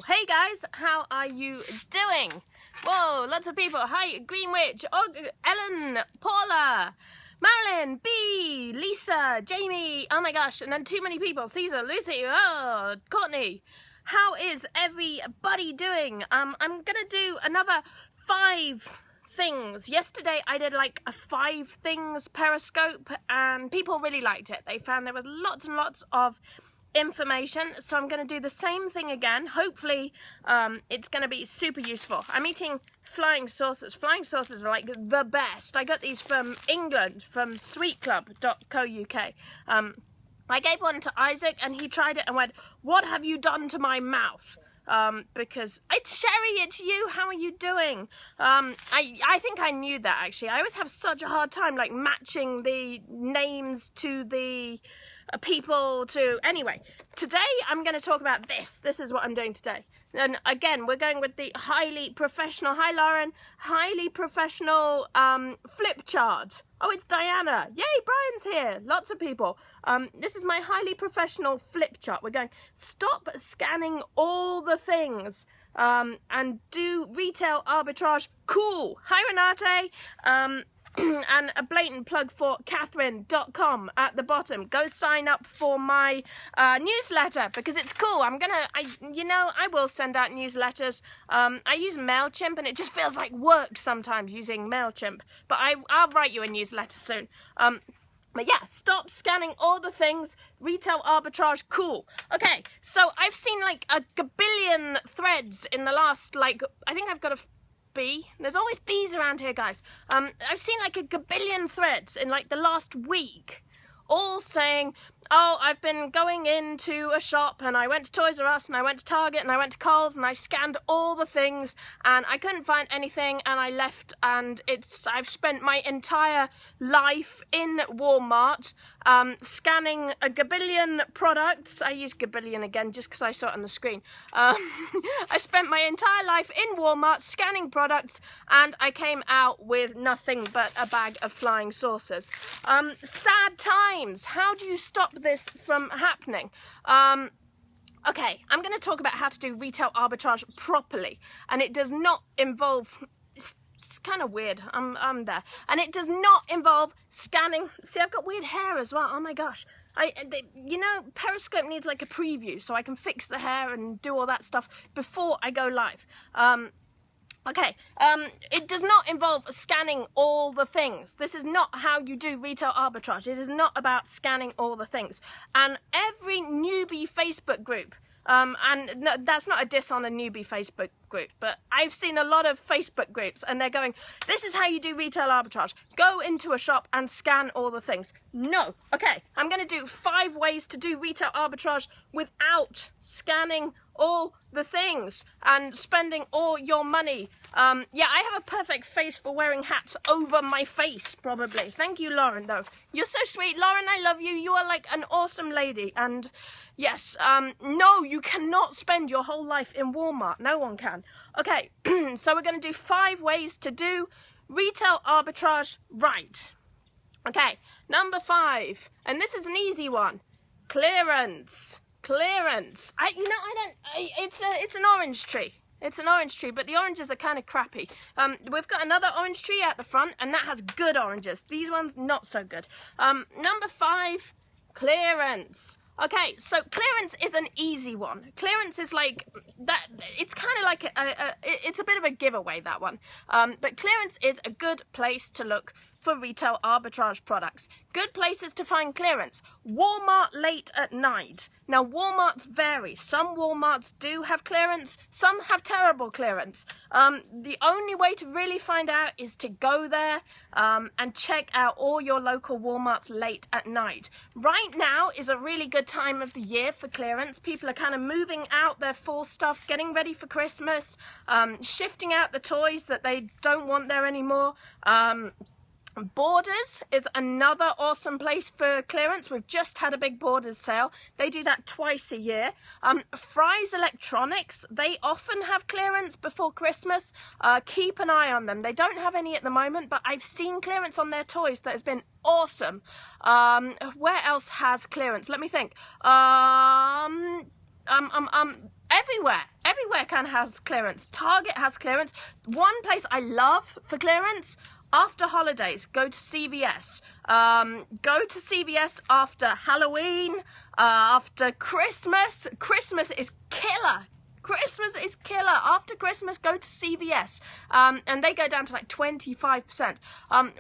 Hey guys, how are you doing? Whoa, lots of people. Hi, Greenwich, Ellen, Paula, Marilyn, B, Lisa, Jamie, oh my gosh, and then too many people. Caesar, Lucy, oh, Courtney. How is everybody doing? I'm gonna do another 5 things. Yesterday I did like a 5 things Periscope and people really liked it. They found there was lots and lots of information, so I'm going to do the same thing again. Hopefully it's going to be super useful. I'm eating flying saucers. Flying saucers are like the best. I got these from England, from sweetclub.co.uk. I gave one to Isaac and he tried it and went, "What have you done to my mouth?" Because it's Sherry, it's you, how are you doing? I think I knew that actually. I always have such a hard time like matching the names to the people to... Anyway, today I'm going to talk about this. This is what I'm doing today. And again, we're going with the highly professional, hi Lauren, highly professional flip chart. Oh, it's Diana. Yay, Brian's here. Lots of people. This is my highly professional flip chart. We're going, stop scanning all the things and do retail arbitrage. Cool. Hi, Renate. And a blatant plug for Catherine.com at the bottom. Go sign up for my newsletter because it's cool. I will send out newsletters. I use MailChimp and it just feels like work sometimes using MailChimp. But I'll write you a newsletter soon. But yeah, stop scanning all the things. Retail arbitrage, cool. Okay, so I've seen like a gabillion threads in the last, like, I think I've got a bee. There's always bees around here, guys. I've seen like a gabillion threads in like the last week, all saying, oh, I've been going into a shop and I went to Toys R Us and I went to Target and I went to Kohl's and I scanned all the things and I couldn't find anything and I left, and I've spent my entire life in Walmart scanning a gabillion products. I use gabillion again just because I saw it on the screen. I spent my entire life in Walmart scanning products and I came out with nothing but a bag of flying saucers. Sad times. How do you stop this from happening? Okay, I'm going to talk about how to do retail arbitrage properly, and it does not involve... It's kind of weird. I'm there, and it does not involve scanning. See, I've got weird hair as well. Oh my gosh. You know, Periscope needs like a preview so I can fix the hair and do all that stuff before I go live. Okay, it does not involve scanning all the things. This is not how you do retail arbitrage. It is not about scanning all the things. And every newbie Facebook group, and no, that's not a diss on a newbie Facebook group, but I've seen a lot of Facebook groups and they're going, this is how you do retail arbitrage. Go into a shop and scan all the things. No. Okay, I'm going to do 5 ways to do retail arbitrage without scanning all the things and spending all your money. Yeah, I have a perfect face for wearing hats over my face, probably. Thank you, Lauren, though. You're so sweet. Lauren, I love you. You are like an awesome lady. And yes, no, you cannot spend your whole life in Walmart. No one can. Okay, so we're going to do 5 ways to do retail arbitrage right. Okay, number 5, and this is an easy one. Clearance. Clearance. It's an orange tree. It's an orange tree, but the oranges are kind of crappy. We've got another orange tree at the front, and that has good oranges. These ones, not so good. Number 5, clearance. Okay, so clearance is an easy one. Clearance is like that. It's kind of like it's a bit of a giveaway, that one. But clearance is a good place to look for retail arbitrage products. Good places to find clearance. Walmart late at night. Now, Walmarts vary. Some Walmarts do have clearance. Some have terrible clearance. The only way to really find out is to go there and check out all your local Walmarts late at night. Right now is a really good time of the year for clearance. People are kind of moving out their fall stuff, getting ready for Christmas, shifting out the toys that they don't want there anymore. Borders is another awesome place for clearance. We've just had a big Borders sale. They do that twice a year. Fry's Electronics, they often have clearance before Christmas. Keep an eye on them. They don't have any at the moment, but I've seen clearance on their toys that has been awesome. Where else has clearance? Let me think. Everywhere kind of has clearance. Target has clearance. One place I love for clearance, after holidays, go to CVS. Go to CVS after Halloween, after Christmas. Christmas is killer. Christmas is killer. After Christmas, go to CVS. And they go down to like 25%.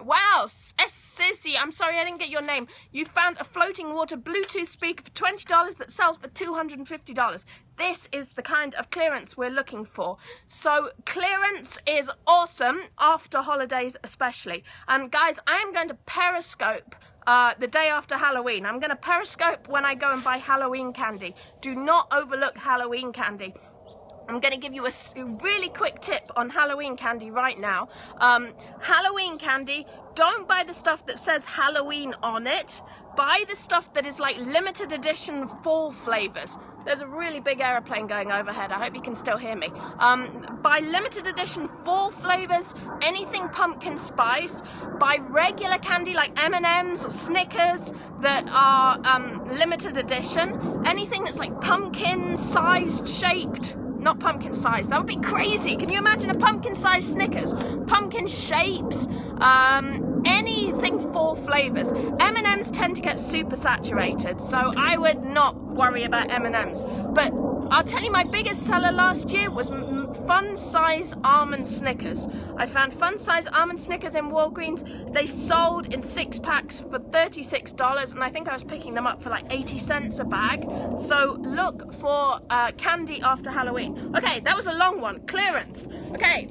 Wow, Sissy, I'm sorry I didn't get your name. You found a floating water Bluetooth speaker for $20 that sells for $250. This is the kind of clearance we're looking for. So clearance is awesome after holidays especially. And guys, I am going to Periscope the day after Halloween. I'm going to Periscope when I go and buy Halloween candy. Do not overlook Halloween candy. I'm going to give you a really quick tip on Halloween candy right now. Halloween candy, don't buy the stuff that says Halloween on it. Buy the stuff that is like limited edition fall flavors. There's a really big aeroplane going overhead. I hope you can still hear me. Buy limited edition fall flavors, anything pumpkin spice. Buy regular candy like M&Ms or Snickers that are limited edition. Anything that's like pumpkin-sized shaped. Not pumpkin size, that would be crazy. Can you imagine a pumpkin sized Snickers? Pumpkin shapes, anything fall flavors. M&Ms tend to get super saturated, so I would not worry about M&Ms. But I'll tell you, my biggest seller last year was fun size almond Snickers. I found fun size almond Snickers in Walgreens. They sold in 6 packs for $36, and I think I was picking them up for like 80 cents a bag. So look for candy after Halloween. Okay, that was a long one. Clearance. Okay,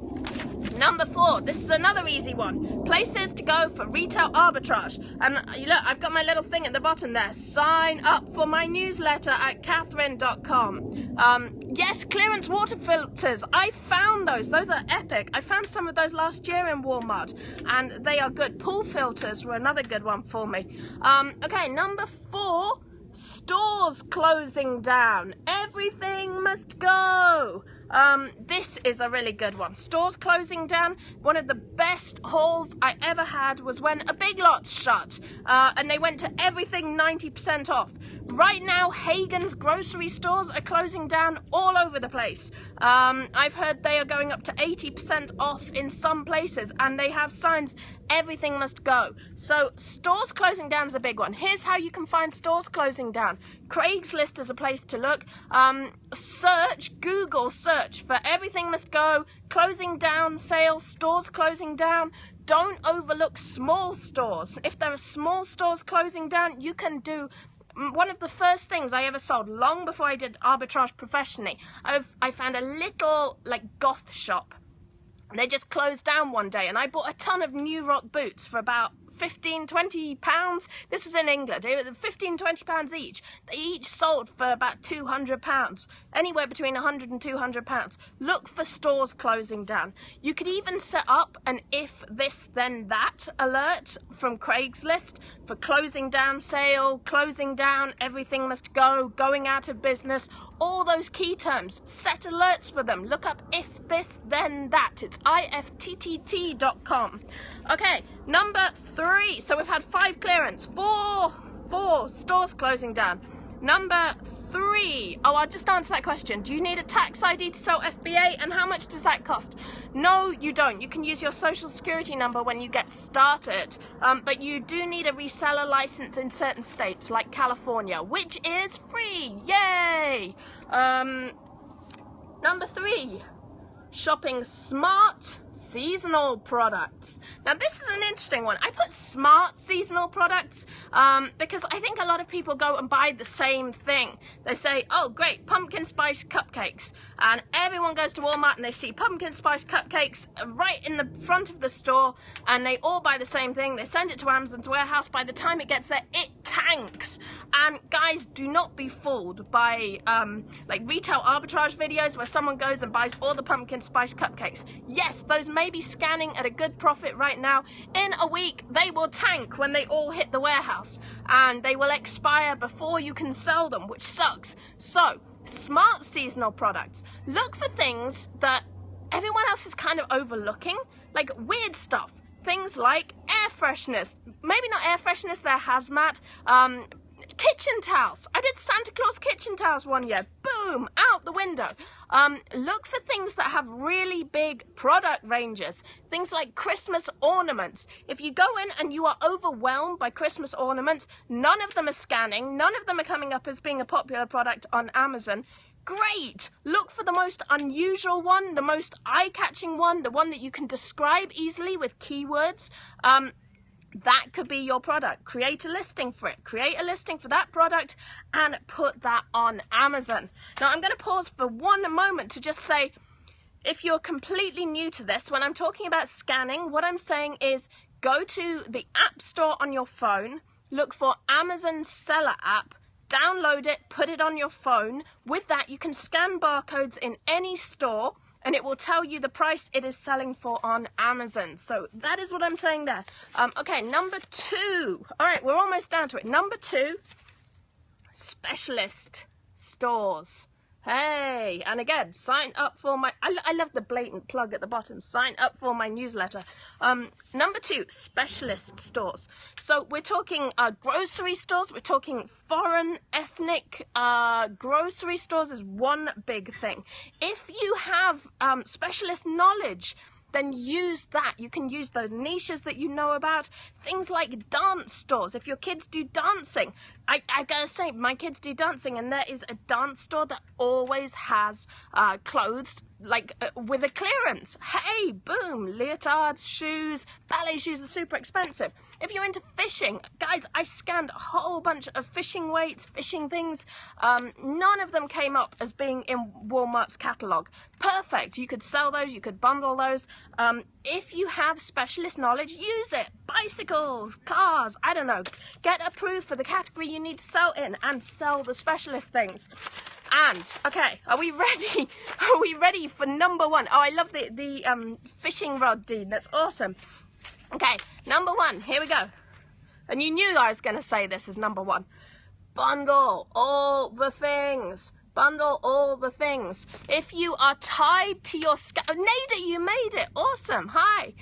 number 4. This is another easy one. Places to go for retail arbitrage. And look, I've got my little thing at the bottom there. Sign up for my newsletter at Catherine.com. Yes, clearance water filters. I found those. Those are epic. I found some of those last year in Walmart, and they are good. Pool filters were another good one for me. Okay, number 4. Stores closing down. Everything must go. This is a really good one. Stores closing down. One of the best hauls I ever had was when a Big Lots shut, and they went to everything 90% off. Right now, Hagen's grocery stores are closing down all over the place. I've heard they are going up to 80% off in some places, and they have signs, everything must go. So stores closing down is a big one. Here's how you can find stores closing down. Craigslist is a place to look. Google search for everything must go, closing down sales, stores closing down. Don't overlook small stores. If there are small stores closing down, you can do one of the first things I ever sold, long before I did arbitrage professionally. I found a little like goth shop. They just closed down one day, and I bought a ton of New Rock boots for about £15–20. This was in England. It was £15–20 each. They each sold for about £200, anywhere between £100 and £200. Look for stores closing down. You could even set up an if this then that alert from Craigslist for closing down sale, closing down, everything must go, going out of business, all those key terms. Set alerts for them. Look up if this then that. It's ifttt.com. Okay, number 3. So we've had 5 clearance, 4 stores closing down. Number 3. Oh, I'll just answer that question. Do you need a tax ID to sell FBA, and how much does that cost? No, you don't. You can use your social security number when you get started, but you do need a reseller license in certain states like California, which is free. Yay! Number 3. Shopping smart seasonal products. Now this is an interesting one. I put smart seasonal products because I think a lot of people go and buy the same thing. They say, oh great, pumpkin spice cupcakes, and everyone goes to Walmart and they see pumpkin spice cupcakes right in the front of the store, and they all buy the same thing. They send it to Amazon's warehouse. By the time it gets there, it tanks. And guys, do not be fooled by like retail arbitrage videos where someone goes and buys all the pumpkin spice cupcakes. Yes, those may be scanning at a good profit right now. In a week, they will tank when they all hit the warehouse, and they will expire before you can sell them, which sucks. So, smart seasonal products. Look for things that everyone else is kind of overlooking, like weird stuff. Things like air freshness. Maybe not air freshness, they're hazmat. kitchen towels. I did Santa Claus kitchen towels one year. Boom, out the window. Look for things that have really big product ranges. Things like Christmas ornaments. If you go in and you are overwhelmed by Christmas ornaments, none of them are scanning, none of them are coming up as being a popular product on Amazon. Great! Look for the most unusual one, the most eye-catching one, the one that you can describe easily with keywords. That could be your product. Create a listing for it. Create a listing for that product and put that on Amazon. Now, I'm going to pause for one moment to just say, if you're completely new to this, when I'm talking about scanning, what I'm saying is go to the App Store on your phone, look for Amazon Seller app, download it, put it on your phone. With that, you can scan barcodes in any store and it will tell you the price it is selling for on Amazon. So that is what I'm saying there. Okay, number 2. All right, we're almost down to it. Number 2, specialist stores. Hey, and again, sign up for my, I love the blatant plug at the bottom, sign up for my newsletter. Number 2, specialist stores. So we're talking grocery stores, we're talking foreign ethnic grocery stores is one big thing. If you have specialist knowledge, then use that. You can use those niches that you know about. Things like dance stores. If your kids do dancing, I gotta say, my kids do dancing, and there is a dance store that always has clothes like with a clearance. Hey, boom, leotards, shoes, ballet shoes are super expensive. If you're into fishing, guys, I scanned a whole bunch of fishing weights, fishing things. None of them came up as being in Walmart's catalog. Perfect. You could sell those, you could bundle those. If you have specialist knowledge, use it. Bicycles, cars, I don't know. Get approved for the category you need to sell in and sell the specialist things. And, okay, are we ready? Are we ready for number 1? Oh, I love the fishing rod, Dean. That's awesome. Okay, number 1, here we go. And you knew I was going to say this as number 1. Bundle all the things. Bundle all the things. If you are tied to your scanner, Nada, you made it. Awesome. Hi.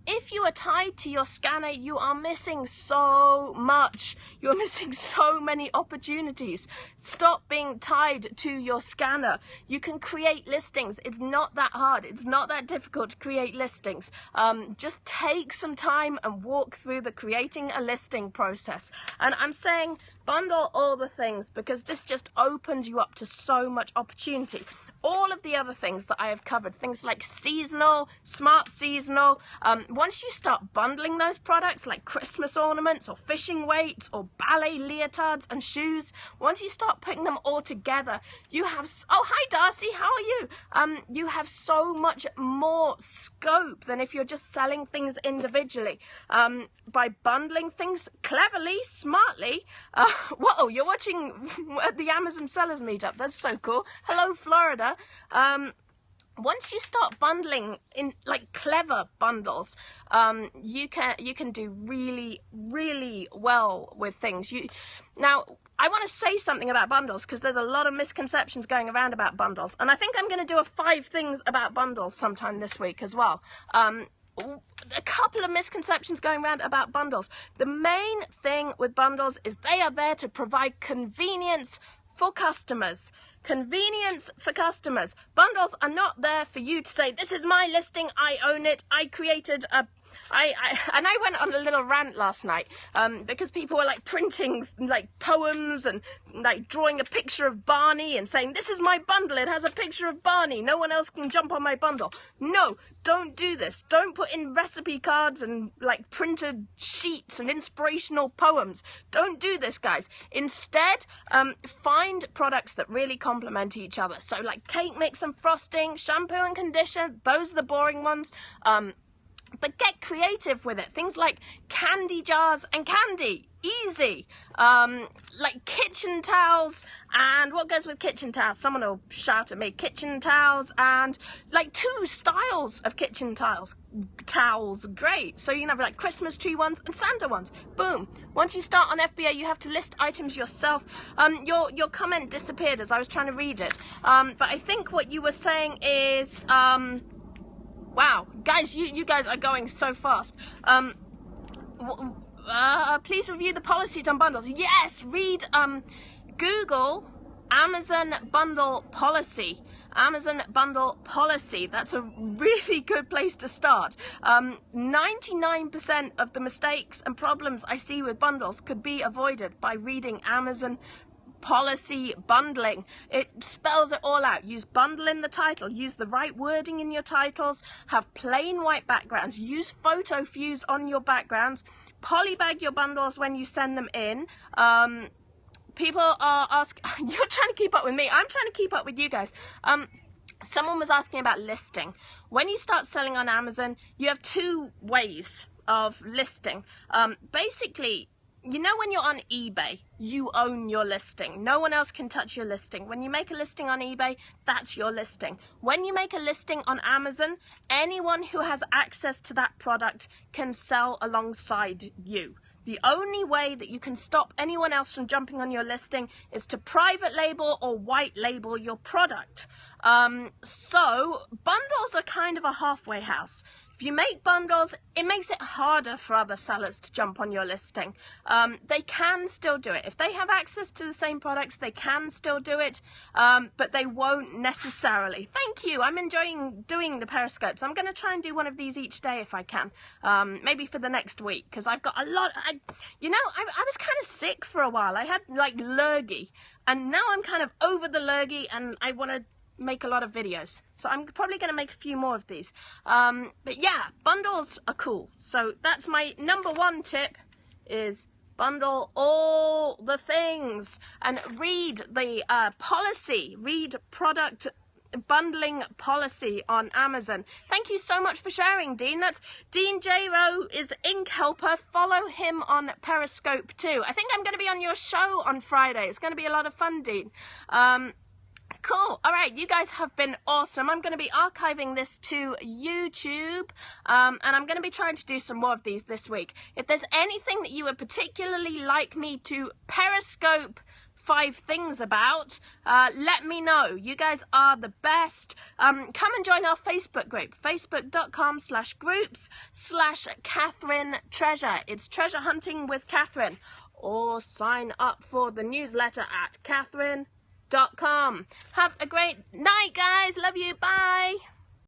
If you are tied to your scanner, you are missing so much. You're missing so many opportunities. Stop being tied to your scanner. You can create listings. It's not that hard. It's not that difficult to create listings. Just take some time and walk through the creating a listing process. And I'm saying bundle all the things because this just opens you up to so much opportunity. All of the other things that I have covered, things like seasonal, smart seasonal, once you start bundling those products like Christmas ornaments or fishing weights or ballet leotards and shoes, once you start putting them all together, you have, oh, hi Darcy, how are you? You have so much more scope than if you're just selling things individually. By bundling things cleverly, smartly. Whoa, you're watching the Amazon Sellers Meetup. That's so cool. Hello, Florida. Once you start bundling in like clever bundles, you can do really, really well with things. Now, I want to say something about bundles because there's a lot of misconceptions going around about bundles, and I think I'm going to do a 5 things about bundles sometime this week as well. A couple of misconceptions going around about bundles. The main thing with bundles is they are there to provide convenience for customers. Convenience for customers. Bundles are not there for you to say, this is my listing, I own it, I created a... I went on a little rant last night because people were like printing like poems and like drawing a picture of Barney and saying, this is my bundle, it has a picture of Barney, no one else can jump on my bundle. No, don't do this. Don't put in recipe cards and like printed sheets and inspirational poems. Don't do this, guys. Instead, find products that really complement each other. So like cake mix and frosting, shampoo and conditioner, those are the boring ones. But get creative with it. Things like candy jars and candy. Easy. Like kitchen towels. And what goes with kitchen towels? Someone will shout at me. Kitchen towels and like 2 styles of kitchen towels. Great. So you can have like Christmas tree ones and Santa ones. Boom. Once you start on FBA, you have to list items yourself. Your comment disappeared as I was trying to read it. But I think what you were saying is... Wow, guys, you guys are going so fast. please review the policies on bundles. Yes, read, Google Amazon bundle policy. Amazon bundle policy. That's a really good place to start. 99% of the mistakes and problems I see with bundles could be avoided by reading Amazon policy bundling. It spells it all out. Use bundle in the title, use the right wording in your titles, have plain white backgrounds, use photo fuse on your backgrounds, polybag your bundles when you send them in. People are asking, you're trying to keep up with me, I'm trying to keep up with you guys. Someone was asking about listing. When you start selling on Amazon, you have two ways of listing. Basically, you know, when you're on eBay, you own your listing. No one else can touch your listing. When you make a listing on eBay, that's your listing. When you make a listing on Amazon, anyone who has access to that product can sell alongside you. The only way that you can stop anyone else from jumping on your listing is to private label or white label your product. So bundles are kind of a halfway house. If you make bundles, it makes it harder for other sellers to jump on your listing. They can still do it. If they have access to the same products, they can still do it, but they won't necessarily. Thank you. I'm enjoying doing the Periscopes. I'm going to try and do one of these each day if I can, maybe for the next week, because I've got a lot. I was kind of sick for a while. I had like lurgy, and now I'm kind of over the lurgy, and I want to make a lot of videos, so I'm probably going to make a few more of these. But yeah, bundles are cool. So that's my number one tip, is bundle all the things and read the policy, read product bundling policy on Amazon. Thank you so much for sharing, Dean. That's Dean J. Rowe is Ink Helper. Follow him on Periscope too. I think I'm going to be on your show on Friday. It's going to be a lot of fun, Dean. Cool. All right, you guys have been awesome. I'm going to be archiving this to YouTube, and I'm going to be trying to do some more of these this week. If there's anything that you would particularly like me to Periscope 5 things about, let me know. You guys are the best. Come and join our Facebook group, facebook.com/groups/Catherine Treasure. It's treasure hunting with Catherine. Or sign up for the newsletter at Catherine.com. Have a great night, guys. Love you. Bye.